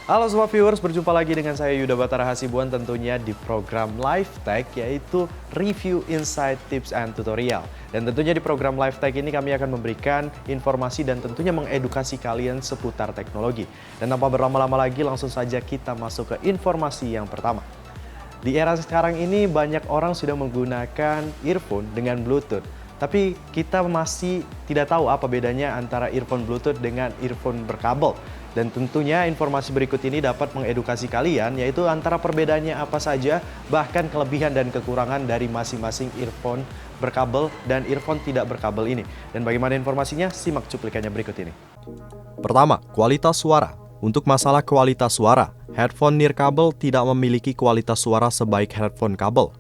Halo semua viewers, berjumpa lagi dengan saya Yuda Batara Hasibuan tentunya di program Live Tech yaitu Review Insight Tips and Tutorial. Dan tentunya di program Live Tech ini kami akan memberikan informasi dan tentunya mengedukasi kalian seputar teknologi. Dan tanpa berlama-lama lagi langsung saja kita masuk ke informasi yang pertama. Di era sekarang ini banyak orang sudah menggunakan earphone dengan Bluetooth. Tapi kita masih tidak tahu apa bedanya antara earphone Bluetooth dengan earphone berkabel. Dan tentunya informasi berikut ini dapat mengedukasi kalian, yaitu antara perbedaannya apa saja, bahkan kelebihan dan kekurangan dari masing-masing earphone berkabel dan earphone tidak berkabel ini. Dan bagaimana informasinya? Simak cuplikannya berikut ini. Pertama, kualitas suara. Untuk masalah kualitas suara, headphone nirkabel tidak memiliki kualitas suara sebaik headphone kabel.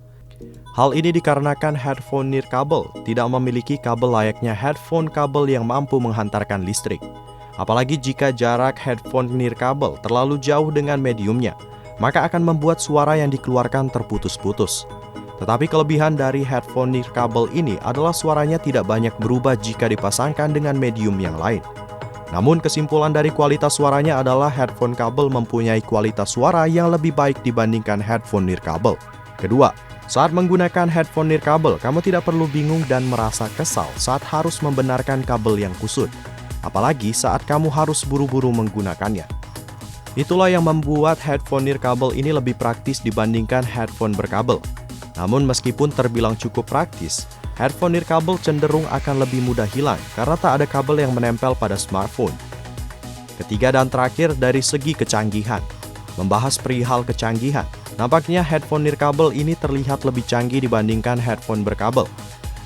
Hal ini dikarenakan headphone nirkabel tidak memiliki kabel layaknya headphone kabel yang mampu menghantarkan listrik. Apalagi jika jarak headphone nirkabel terlalu jauh dengan mediumnya, maka akan membuat suara yang dikeluarkan terputus-putus. Tetapi kelebihan dari headphone nirkabel ini adalah suaranya tidak banyak berubah jika dipasangkan dengan medium yang lain. Namun kesimpulan dari kualitas suaranya adalah headphone kabel mempunyai kualitas suara yang lebih baik dibandingkan headphone nirkabel. Kedua, saat menggunakan headphone nirkabel, kamu tidak perlu bingung dan merasa kesal saat harus membenarkan kabel yang kusut. Apalagi saat kamu harus buru-buru menggunakannya. Itulah yang membuat headphone nirkabel ini lebih praktis dibandingkan headphone berkabel. Namun meskipun terbilang cukup praktis, headphone nirkabel cenderung akan lebih mudah hilang karena tak ada kabel yang menempel pada smartphone. Ketiga dan terakhir dari segi kecanggihan. Membahas perihal kecanggihan, nampaknya headphone nirkabel ini terlihat lebih canggih dibandingkan headphone berkabel.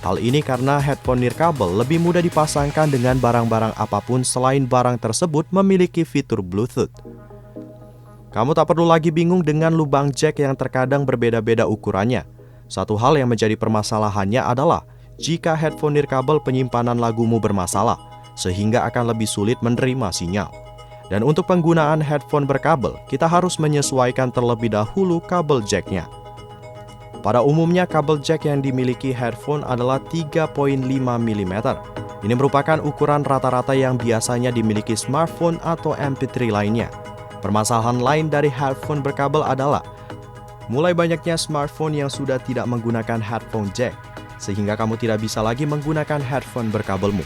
Hal ini karena headphone nirkabel lebih mudah dipasangkan dengan barang-barang apapun selain barang tersebut memiliki fitur Bluetooth. Kamu tak perlu lagi bingung dengan lubang jack yang terkadang berbeda-beda ukurannya. Satu hal yang menjadi permasalahannya adalah jika headphone nirkabel penyimpanan lagumu bermasalah, sehingga akan lebih sulit menerima sinyal. Dan untuk penggunaan headphone berkabel, kita harus menyesuaikan terlebih dahulu kabel jacknya. Pada umumnya, kabel jack yang dimiliki headphone adalah 3.5 mm. Ini merupakan ukuran rata-rata yang biasanya dimiliki smartphone atau MP3 lainnya. Permasalahan lain dari headphone berkabel adalah mulai banyaknya smartphone yang sudah tidak menggunakan headphone jack, sehingga kamu tidak bisa lagi menggunakan headphone berkabelmu.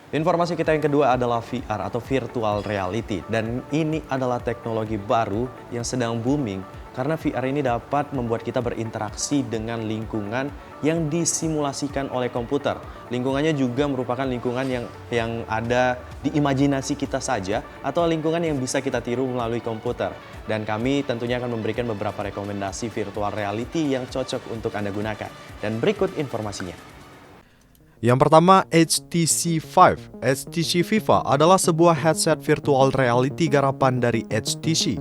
Informasi kita yang kedua adalah VR atau Virtual Reality. Dan ini adalah teknologi baru yang sedang booming karena VR ini dapat membuat kita berinteraksi dengan lingkungan yang disimulasikan oleh komputer. Lingkungannya juga merupakan lingkungan yang ada di imajinasi kita saja atau lingkungan yang bisa kita tiru melalui komputer. Dan kami tentunya akan memberikan beberapa rekomendasi virtual reality yang cocok untuk Anda gunakan. Dan berikut informasinya. Yang pertama, HTC Vive. HTC Vive adalah sebuah headset virtual reality garapan dari HTC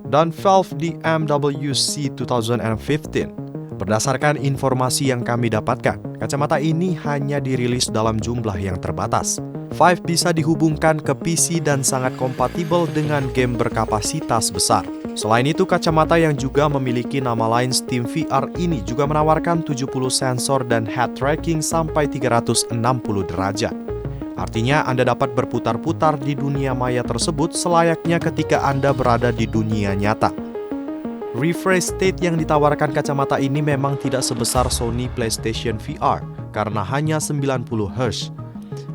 dan Valve di MWC 2015. Berdasarkan informasi yang kami dapatkan, kacamata ini hanya dirilis dalam jumlah yang terbatas. Vive bisa dihubungkan ke PC dan sangat kompatibel dengan game berkapasitas besar. Selain itu, kacamata yang juga memiliki nama lain Steam VR ini juga menawarkan 70 sensor dan head tracking sampai 360 derajat. Artinya, Anda dapat berputar-putar di dunia maya tersebut selayaknya ketika Anda berada di dunia nyata. Refresh state yang ditawarkan kacamata ini memang tidak sebesar Sony PlayStation VR karena hanya 90 Hz.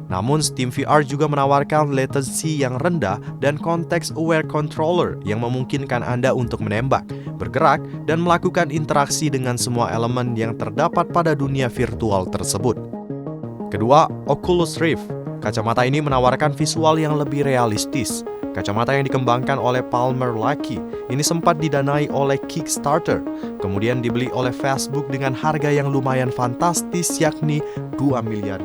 Namun Steam VR juga menawarkan latency yang rendah dan context-aware controller yang memungkinkan Anda untuk menembak, bergerak, dan melakukan interaksi dengan semua elemen yang terdapat pada dunia virtual tersebut. Kedua, Oculus Rift. Kacamata ini menawarkan visual yang lebih realistis. Kacamata yang dikembangkan oleh Palmer Luckey ini sempat didanai oleh Kickstarter, kemudian dibeli oleh Facebook dengan harga yang lumayan fantastis yakni $2 miliar.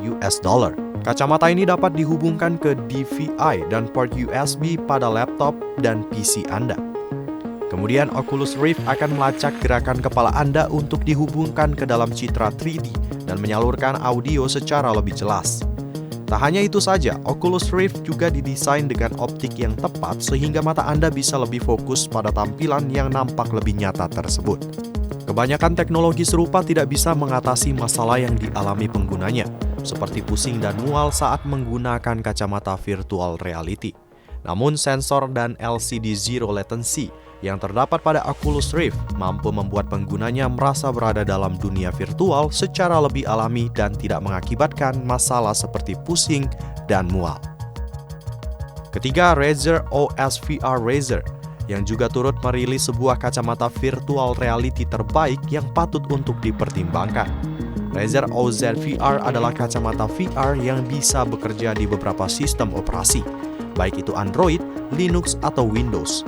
Kacamata ini dapat dihubungkan ke DVI dan port USB pada laptop dan PC Anda. Kemudian Oculus Rift akan melacak gerakan kepala Anda untuk dihubungkan ke dalam citra 3D dan menyalurkan audio secara lebih jelas. Tak hanya itu saja, Oculus Rift juga didesain dengan optik yang tepat sehingga mata Anda bisa lebih fokus pada tampilan yang nampak lebih nyata tersebut. Kebanyakan teknologi serupa tidak bisa mengatasi masalah yang dialami penggunanya. seperti pusing dan mual saat menggunakan kacamata virtual reality. Namun sensor dan LCD Zero Latency yang terdapat pada Oculus Rift mampu membuat penggunanya merasa berada dalam dunia virtual secara lebih alami dan tidak mengakibatkan masalah seperti pusing dan mual. Ketiga, Razer OS VR Razer yang juga turut merilis sebuah kacamata virtual reality terbaik yang patut untuk dipertimbangkan. Razer OZ VR adalah kacamata VR yang bisa bekerja di beberapa sistem operasi, baik itu Android, Linux, atau Windows.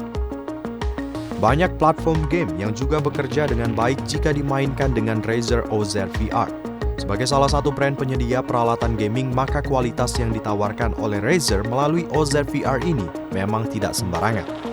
Banyak platform game yang juga bekerja dengan baik jika dimainkan dengan Razer OZ VR. Sebagai salah satu brand penyedia peralatan gaming, maka kualitas yang ditawarkan oleh Razer melalui OZ VR ini memang tidak sembarangan.